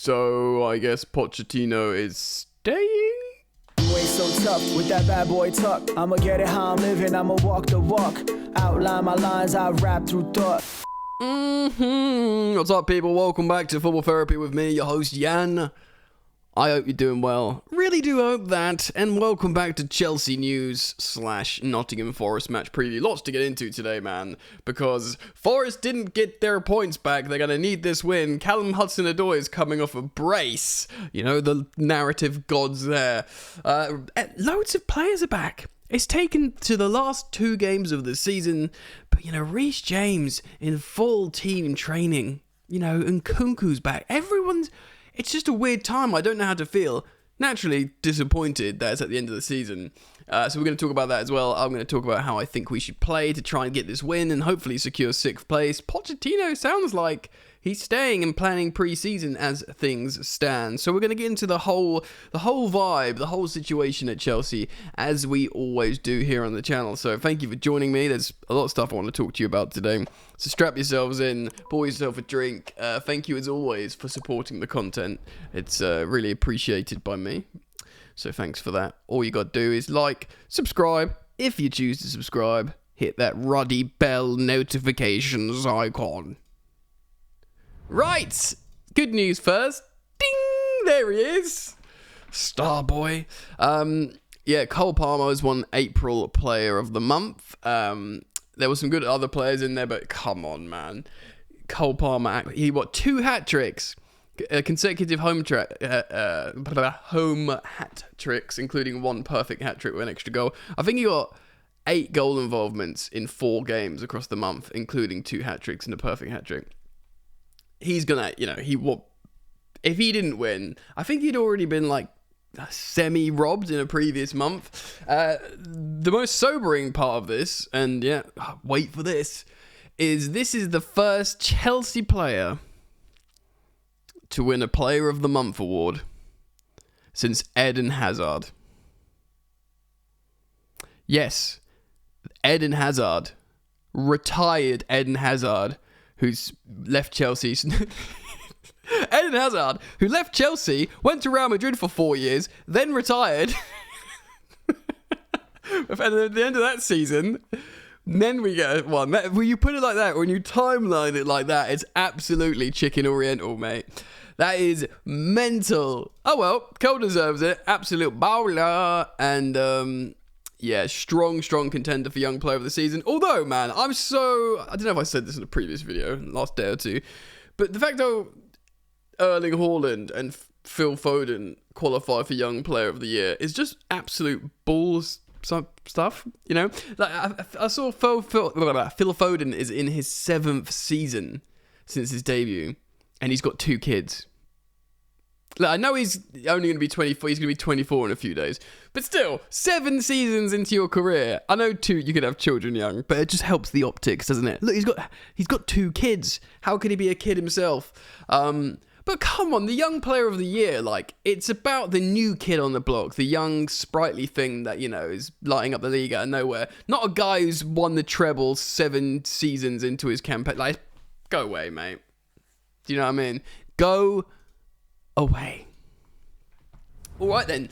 So I guess Pochettino is staying? You ain't so tough with that bad boy tuck. I'ma get it how I'm living, I'ma walk the walk. Outline my lines, I rap through thought. What's up, people? Welcome back to Football Therapy with me, your host, Jan. I hope you're doing well. Really do hope that. And welcome back to Chelsea news / Nottingham Forest match preview. Lots to get into today, man. Because Forest didn't get their points back. They're going to need this win. Callum Hudson-Odoi is coming off a brace. You know, the narrative gods there. Loads of players are back. It's taken to the last 2 games of the season. But, you know, Reece James in full team training. You know, and Nkunku's back. It's just a weird time. I don't know how to feel. Naturally disappointed that it's at the end of the season. So we're going to talk about that as well. I'm going to talk about how I think we should play to try and get this win and hopefully secure 6th place. Pochettino sounds like he's staying and planning pre-season as things stand. So we're going to get into the whole vibe, the whole situation at Chelsea, as we always do here on the channel. So thank you for joining me. There's a lot of stuff I want to talk to you about today. So strap yourselves in, pour yourself a drink. Thank you as always for supporting the content. It's really appreciated by me. So thanks for that. All you got to do is like, subscribe. If you choose to subscribe, hit that ruddy bell notifications icon. Right, good news first. Ding, there he is. Star boy. Cole Palmer was won April Player of the Month. There were some good other players in there, but come on, man. Cole Palmer, he got 2 hat tricks. Consecutive home hat tricks, including 1 perfect hat trick with an extra goal. I think he got 8 goal involvements in 4 games across the month, including 2 hat tricks and a perfect hat trick. He's gonna, if he didn't win, I think he'd already been like semi-robbed in a previous month. The most sobering part of this, and wait for this is the first Chelsea player to win a Player of the Month award since Eden Hazard. Yes, Eden Hazard. Retired Eden Hazard, who's left Chelsea. Eden Hazard, who left Chelsea, went to Real Madrid for 4 years, then retired. And at the end of that season, then we get one. When you put it like that, when you timeline it like that, it's absolutely chicken oriental, mate. That is mental. Oh well, Cole deserves it. Absolute bowler. And strong contender for Young Player of the Season. Although, man, I don't know if I said this in a previous video, last day or two, but the fact that Erling Haaland and Phil Foden qualify for Young Player of the Year is just absolute balls stuff, you know? Like I saw Phil Foden is in his 7th season since his debut, and he's got 2 kids. Like, I know he's only going to be 24. He's going to be 24 in a few days. But still, 7 seasons into your career. I know 2, you could have children young, but it just helps the optics, doesn't it? Look, he's got 2 kids. How can he be a kid himself? But come on, the Young Player of the Year, like, it's about the new kid on the block, the young, sprightly thing that, is lighting up the league out of nowhere. Not a guy who's won the treble 7 seasons into his campaign. Like, go away, mate. Do you know what I mean? Go away. All right, then.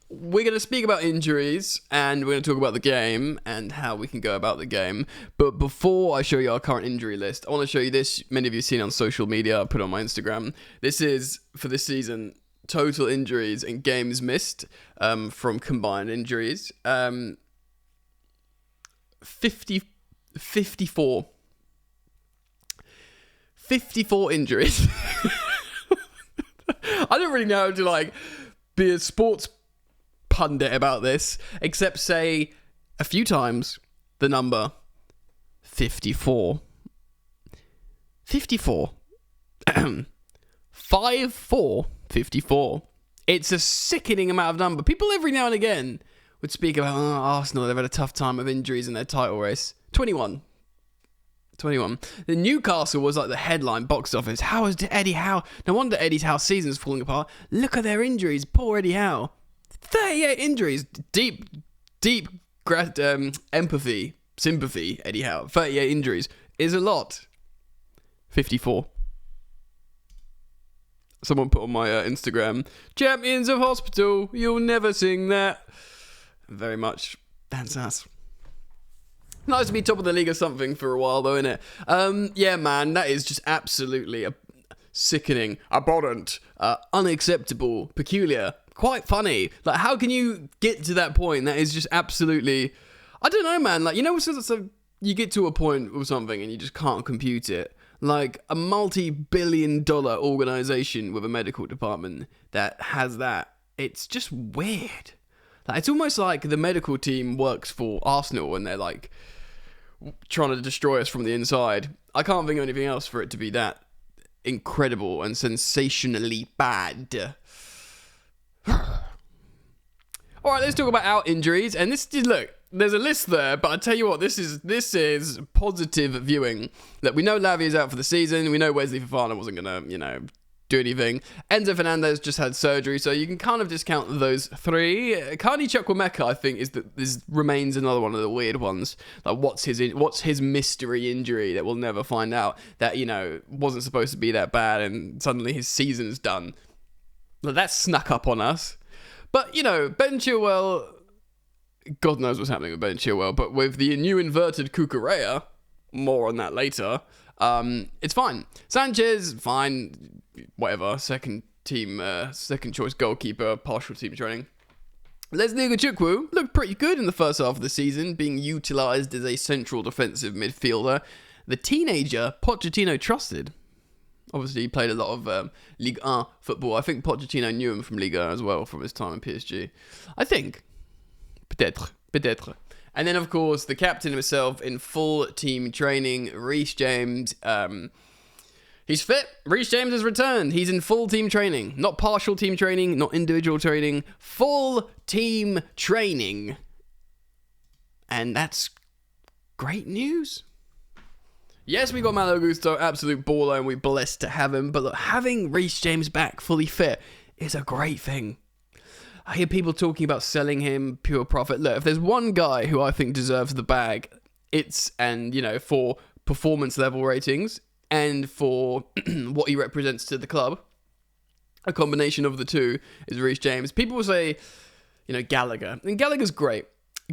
We're going to speak about injuries, and we're going to talk about the game and how we can go about the game. But before I show you our current injury list, I want to show you this. Many of you have seen it on social media. I put it on my Instagram. This is, for this season, total injuries and games missed from combined injuries. 54 injuries. I don't really know how to be a sports pundit about this, except say a few times the number 54. 54. 54. It's a sickening amount of number. People every now and again would speak about Arsenal, they've had a tough time of injuries in their title race. 21. The Newcastle was like the headline box office. How is Eddie Howe? No wonder Eddie Howe's season's falling apart. Look at their injuries. Poor Eddie Howe. 38 injuries. Deep empathy, sympathy, Eddie Howe. 38 injuries is a lot. 54. Someone put on my Instagram, champions of hospital, you'll never sing that. Very much, that's us. Nice to be top of the league or something for a while though, innit? Yeah, man, that is just absolutely sickening, abhorrent, unacceptable, peculiar, quite funny. Like, how can you get to that point? That is just absolutely, I don't know, man. Like, you know, so you get to a point with something and you just can't compute it. Like, a multi-billion-dollar organization with a medical department that has that, it's just weird. Like, it's almost like the medical team works for Arsenal and they're like trying to destroy us from the inside. I can't think of anything else for it to be that incredible and sensationally bad. Alright, let's talk about our injuries. And look, there's a list there, but I tell you what, this is positive viewing. Look, we know Lavia is out for the season. We know Wesley Fofana wasn't going to, do anything. Enzo Fernandez just had surgery, so you can kind of discount those three. Carney Chukwuemeka, I think, remains another one of the weird ones. Like, what's his mystery injury that we'll never find out, that, wasn't supposed to be that bad, and suddenly his season's done. Like, that snuck up on us. But, Ben Chilwell, God knows what's happening with Ben Chilwell, but with the new inverted Cucurella, more on that later, it's fine. Sanchez, fine, whatever, second choice goalkeeper, partial team training. Leslie Iheanacho looked pretty good in the first half of the season, being utilised as a central defensive midfielder. The teenager Pochettino trusted. Obviously, he played a lot of Ligue 1 football. I think Pochettino knew him from Ligue 1 as well, from his time in PSG. I think. Peut-être. And then, of course, the captain himself in full team training, Reece James. He's fit. Reece James has returned. He's in full team training. Not partial team training, not individual training. Full team training. And that's great news. Yes, we got Malo Gusto, absolute baller, and we're blessed to have him. But look, having Reece James back fully fit is a great thing. I hear people talking about selling him, pure profit. Look, if there's one guy who I think deserves the bag, for performance level ratings and for what he represents to the club, a combination of the two is Reece James. People will say, Gallagher. And Gallagher's great.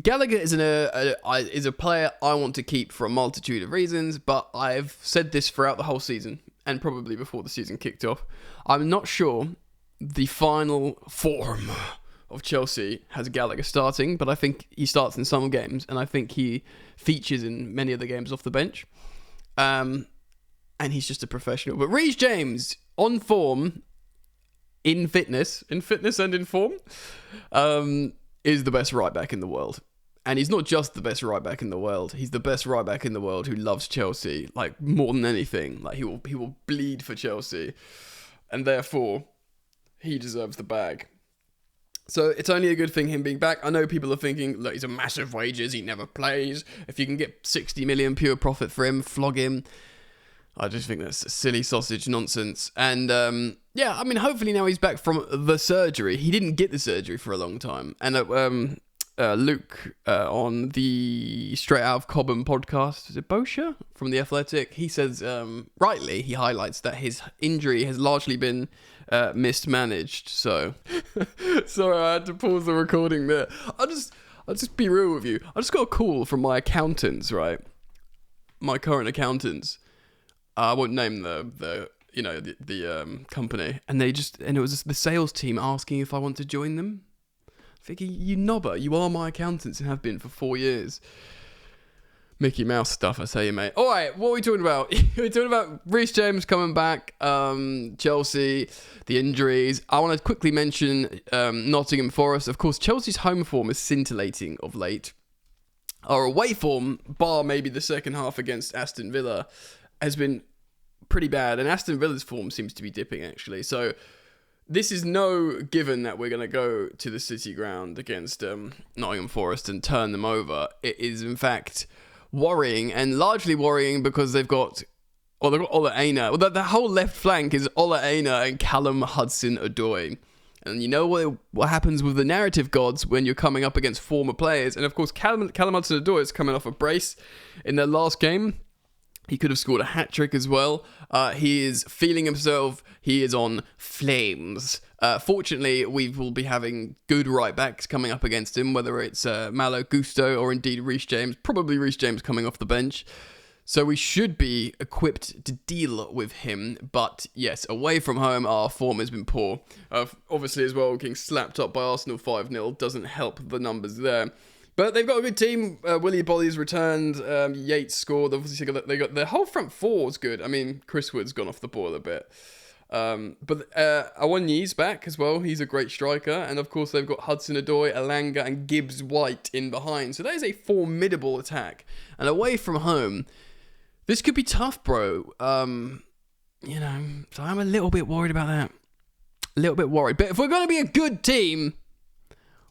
Gallagher is a player I want to keep for a multitude of reasons, but I've said this throughout the whole season, and probably before the season kicked off. I'm not sure the final form of Chelsea has Gallagher starting, but I think he starts in some games, and I think he features in many of the games off the bench. And he's just a professional. But Reece James, on form, in fitness and in form, is the best right back in the world. And he's not just the best right back in the world. He's the best right back in the world who loves Chelsea, like, more than anything. Like, he will bleed for Chelsea. And therefore, he deserves the bag. So it's only a good thing him being back. I know people are thinking, look, he's a massive wages, he never plays. If you can get 60 million pure profit for him, flog him. I just think that's silly sausage nonsense. And hopefully now he's back from the surgery. He didn't get the surgery for a long time. And Luke on the Straight Out of Cobham podcast, is it Boscher from The Athletic? He says, rightly, he highlights that his injury has largely been mismanaged. So, sorry, I had to pause the recording there. I'll just be real with you. I just got a call from my accountants, right? My current accountants. I won't name the company, and it was the sales team asking if I want to join them. Thinking, you knobber, you are my accountants and have been for 4 years. Mickey Mouse stuff, I tell you, mate. All right, what are we talking about? We're talking about Reece James coming back, Chelsea, the injuries. I want to quickly mention Nottingham Forest. Of course, Chelsea's home form is scintillating of late. Our away form, bar maybe the second half against Aston Villa, has been pretty bad. And Aston Villa's form seems to be dipping, actually. So this is no given that we're going to go to the City ground against Nottingham Forest and turn them over. It is, in fact, worrying, and largely worrying because they've got Ola Aina. Well, the whole left flank is Ola Aina and Callum Hudson-Odoi. And you know what happens with the narrative gods when you're coming up against former players. And of course, Callum Hudson-Odoi is coming off a brace in their last game. He could have scored a hat-trick as well. He is feeling himself. He is on flames. Fortunately, we will be having good right-backs coming up against him, whether it's Malo Gusto or indeed Reece James. Probably Reece James coming off the bench. So we should be equipped to deal with him. But yes, away from home, our form has been poor. Obviously, as well, getting slapped up by Arsenal 5-0 doesn't help the numbers there. But they've got a good team. Willie Bolly's returned. Yates scored. Obviously, they got their whole front four is good. I mean, Chris Wood's gone off the ball a bit. But Awoniyi's back as well. He's a great striker. And of course, they've got Hudson-Odoi, Elanga, and Gibbs-White in behind. So that is a formidable attack. And away from home, this could be tough, bro. So I'm a little bit worried about that. A little bit worried. But if we're going to be a good team,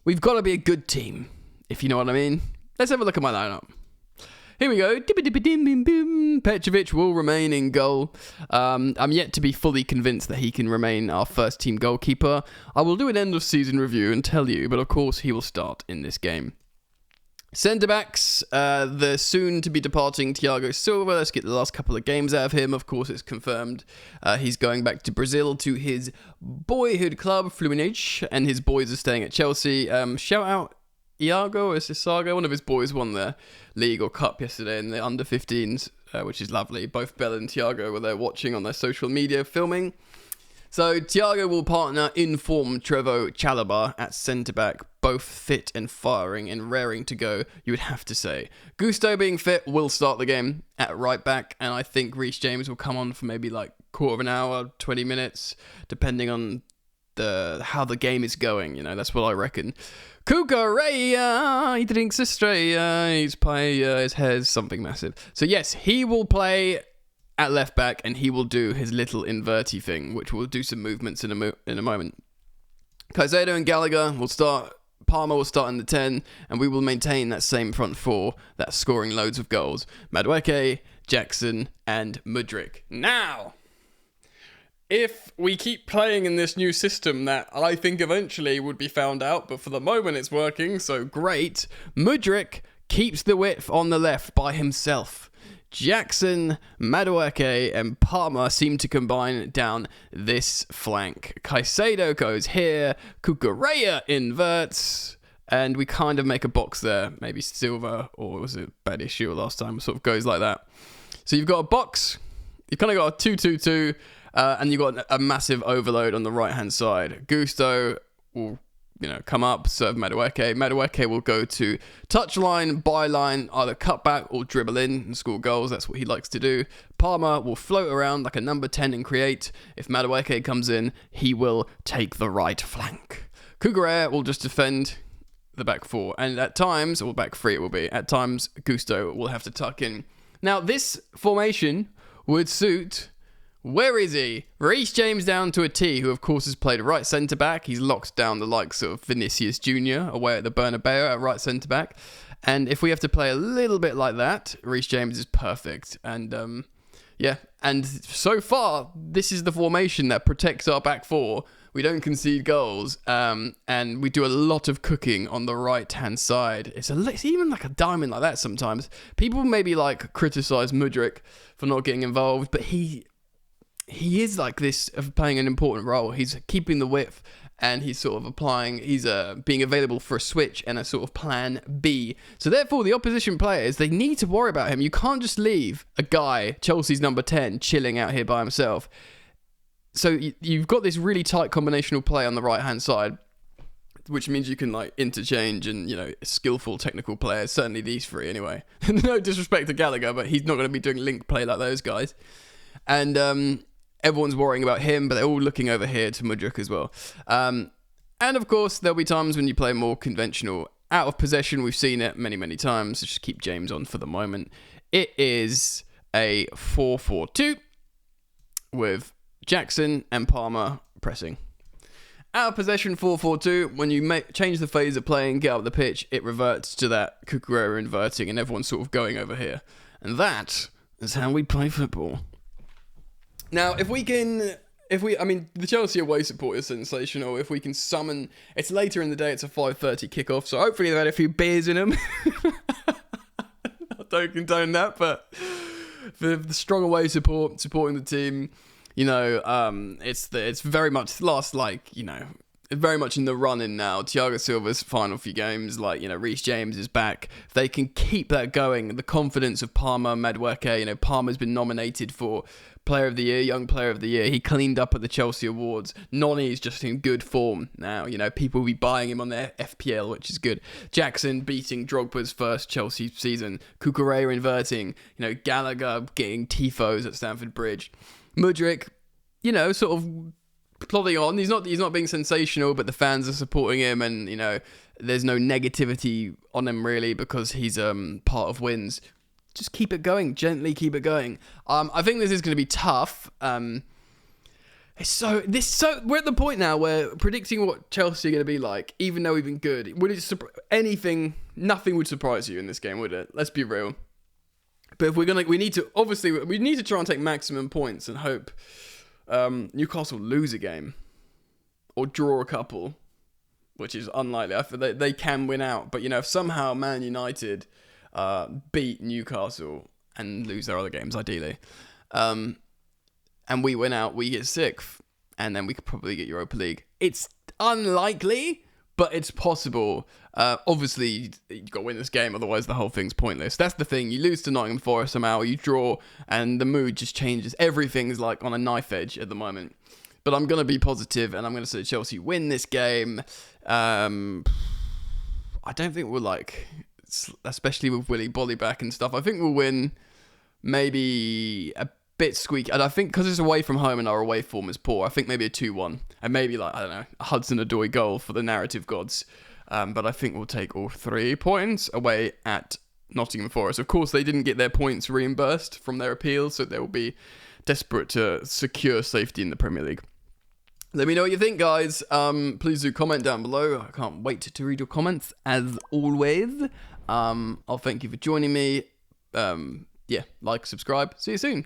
we've got to be a good team. If you know what I mean. Let's have a look at my lineup. Here we go. Petrovic will remain in goal. I'm yet to be fully convinced that he can remain our first team goalkeeper. I will do an end of season review and tell you, but of course he will start in this game. Centre-backs, the soon-to-be departing Thiago Silva. Let's get the last couple of games out of him. Of course, it's confirmed he's going back to Brazil to his boyhood club, Fluminense, and his boys are staying at Chelsea. Shout out Iago or Sisago, one of his boys won the league or cup yesterday in the under-15s, which is lovely. Both Bella and Thiago were there watching on their social media filming. So Thiago will partner in-form Trevoh Chalobah at centre-back, both fit and firing and raring to go, you would have to say. Gusto being fit will start the game at right-back, and I think Reece James will come on for maybe like quarter of an hour, 20 minutes, depending on how the game is going, that's what I reckon. Cucurella, he drinks Estrella, his hair's something massive. So yes, he will play at left back and he will do his little inverty thing, which will do some movements in a moment. Caicedo and Gallagher will start, Palmer will start in the 10, and we will maintain that same front four that's scoring loads of goals. Madueke, Jackson, and Mudryk. Now, if we keep playing in this new system that I think eventually would be found out, but for the moment it's working, so great. Mudryk keeps the width on the left by himself. Jackson, Madueke, and Palmer seem to combine down this flank. Caicedo goes here, Cucurella inverts, and we kind of make a box there. Maybe Silva, or was it Bad Issue last time, sort of goes like that. So you've got a box, you've kind of got a 2-2-2, and you've got a massive overload on the right-hand side. Gusto will, come up, serve Madueke. Madueke will go to touchline, byline, either cut back or dribble in and score goals. That's what he likes to do. Palmer will float around like a number 10 and create. If Madueke comes in, he will take the right flank. Cucurella will just defend the back four. And at times, or back three it will be, at times Gusto will have to tuck in. Now, this formation would suit... Where is he? Reece James down to a T, who of course has played right centre-back. He's locked down the likes of Vinicius Jr. away at the Bernabeu at right centre-back. And if we have to play a little bit like that, Reece James is perfect. And and so far, this is the formation that protects our back four. We don't concede goals, and we do a lot of cooking on the right-hand side. It's even like a diamond like that sometimes. People maybe criticise Mudryk for not getting involved, but he is like this of playing an important role. He's keeping the width and he's sort of he's being available for a switch and a sort of plan B. So therefore the opposition players, they need to worry about him. You can't just leave a guy, Chelsea's number 10, chilling out here by himself. So you've got this really tight combinational play on the right hand side, which means you can interchange and, skillful technical players, certainly these three anyway. No disrespect to Gallagher, but he's not going to be doing link play like those guys. And everyone's worrying about him, but they're all looking over here to Mudryk as well. And of course, there'll be times when you play more conventional out of possession. We've seen it many, many times. So just keep James on for the moment. It is a 4-4-2 with Jackson and Palmer pressing. Out of possession 4-4-2, when you change the phase of playing, get up the pitch, it reverts to that Cucurella inverting and everyone's sort of going over here. And that is how we play football. Now, the Chelsea away support is sensational. If we can summon, it's later in the day, it's a 5:30 kickoff, so hopefully they've had a few beers in them. I don't condone that, but for the strong away supporting the team. You know, it's very much last, like, you know, very much in the run-in now. Thiago Silva's final few games, like, you know, Reece James is back. If they can keep that going, the confidence of Palmer, Madueke, you know, Palmer's been nominated for Player of the Year, Young Player of the Year. He cleaned up at the Chelsea Awards. Nonny's just in good form now. You know, people will be buying him on their FPL, which is good. Jackson beating Drogba's first Chelsea season. Cucurella inverting. You know, Gallagher getting tifos at Stamford Bridge. Mudryk, you know, sort of plodding on. He's not being sensational, but the fans are supporting him, and, you know, there's no negativity on him really because he's part of wins. Just keep it going, gently keep it going. I think this is going to be tough. We're at the point now where predicting what Chelsea are going to be like, even though we've been good, would it nothing would surprise you in this game, would it? Let's be real. But if we need to try and take maximum points and hope Newcastle lose a game or draw a couple, which is unlikely. I feel they can win out, but, you know, if somehow Man United beat Newcastle and lose their other games, ideally, and we win out, we get 6th, and then we could probably get Europa League. It's unlikely, but it's possible. Obviously, you've got to win this game, otherwise the whole thing's pointless. That's the thing. You lose to Nottingham Forest somehow, you draw, and the mood just changes. Everything's like on a knife edge at the moment. But I'm going to be positive, and I'm going to say Chelsea win this game. I don't think we'll, like, especially with Willy Bolly back and stuff, I think we'll win maybe a bit squeaky. And I think because it's away from home and our away form is poor, I think maybe a 2-1. And maybe, like, I don't know, a Hudson-Odoi goal for the narrative gods. But I think we'll take all 3 points away at Nottingham Forest. Of course, they didn't get their points reimbursed from their appeal, so they will be desperate to secure safety in the Premier League. Let me know what you think, guys. Please do comment down below. I can't wait to read your comments, as always. I'll thank you for joining me. Like, subscribe. See you soon.